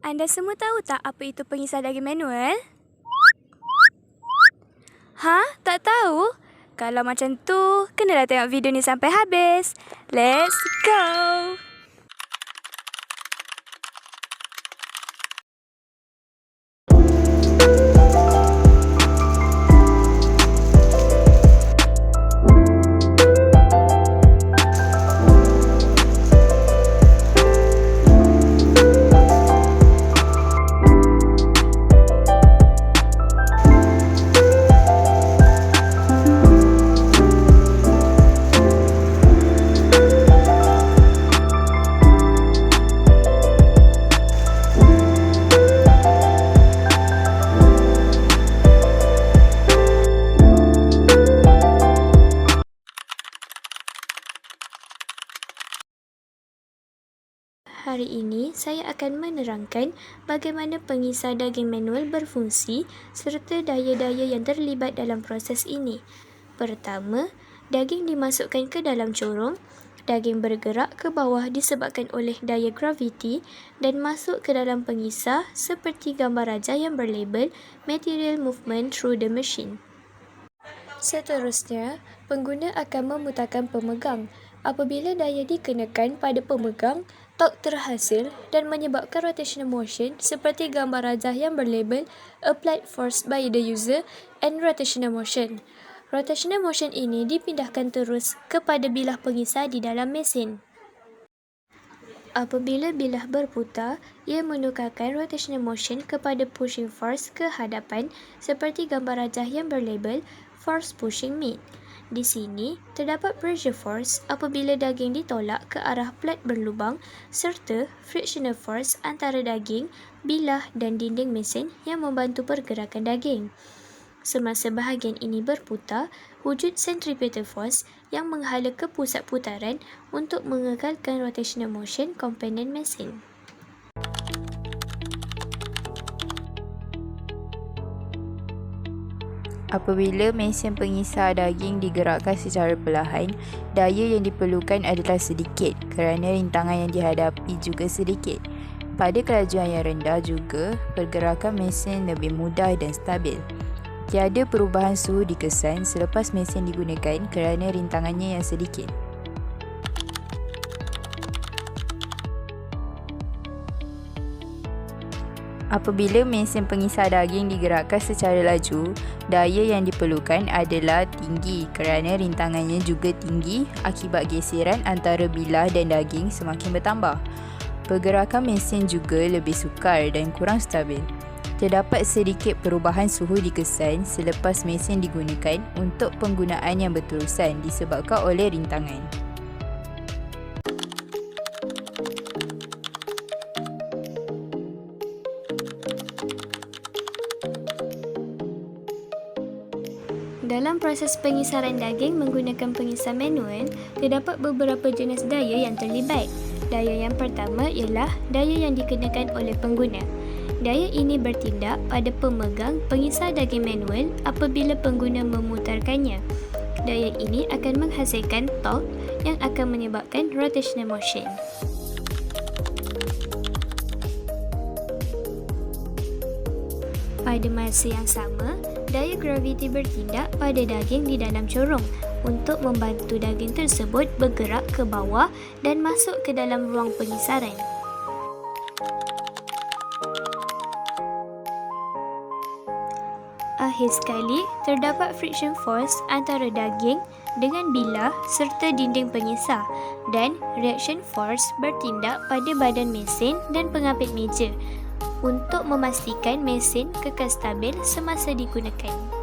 Anda semua tahu tak apa itu pengisar daging manual? Tak tahu? Kalau macam tu, kenalah tengok video ni sampai habis. Let's go! Hari ini, saya akan menerangkan bagaimana pengisar daging manual berfungsi serta daya-daya yang terlibat dalam proses ini. Pertama, daging dimasukkan ke dalam corong, daging bergerak ke bawah disebabkan oleh daya graviti dan masuk ke dalam pengisar seperti gambar rajah yang berlabel Material Movement Through the Machine. Seterusnya, pengguna akan memutarkan pemegang. Apabila daya dikenakan pada pemegang, torque terhasil dan menyebabkan rotational motion seperti gambar rajah yang berlabel Applied Force by the User and Rotational Motion. Rotational motion ini dipindahkan terus kepada bilah pengisar di dalam mesin. Apabila bilah berputar, ia menukarkan rotational motion kepada pushing force ke hadapan seperti gambar rajah yang berlabel Force Pushing Mid. Di sini, terdapat pressure force apabila daging ditolak ke arah plat berlubang serta frictional force antara daging, bilah dan dinding mesin yang membantu pergerakan daging. Semasa bahagian ini berputar, wujud centripetal force yang menghala ke pusat putaran untuk mengekalkan rotational motion komponen mesin. Apabila mesin pengisar daging digerakkan secara perlahan, daya yang diperlukan adalah sedikit kerana rintangan yang dihadapi juga sedikit. Pada kelajuan yang rendah juga, pergerakan mesin lebih mudah dan stabil. Tiada perubahan suhu dikesan selepas mesin digunakan kerana rintangannya yang sedikit. Apabila mesin pengisar daging digerakkan secara laju, daya yang diperlukan adalah tinggi kerana rintangannya juga tinggi akibat geseran antara bilah dan daging semakin bertambah. Pergerakan mesin juga lebih sukar dan kurang stabil. Terdapat sedikit perubahan suhu dikesan selepas mesin digunakan untuk penggunaan yang berterusan disebabkan oleh rintangan. Dalam proses pengisaran daging menggunakan pengisar manual, terdapat beberapa jenis daya yang terlibat. Daya yang pertama ialah daya yang dikenakan oleh pengguna. Daya ini bertindak pada pemegang pengisar daging manual apabila pengguna memutarkannya. Daya ini akan menghasilkan torque yang akan menyebabkan rotational motion. Pada masa yang sama, daya graviti bertindak pada daging di dalam corong untuk membantu daging tersebut bergerak ke bawah dan masuk ke dalam ruang pengisaran. Akhir sekali, terdapat friction force antara daging dengan bilah serta dinding pengisar dan reaction force bertindak pada badan mesin dan pengapit meja untuk memastikan mesin kekal stabil semasa digunakan.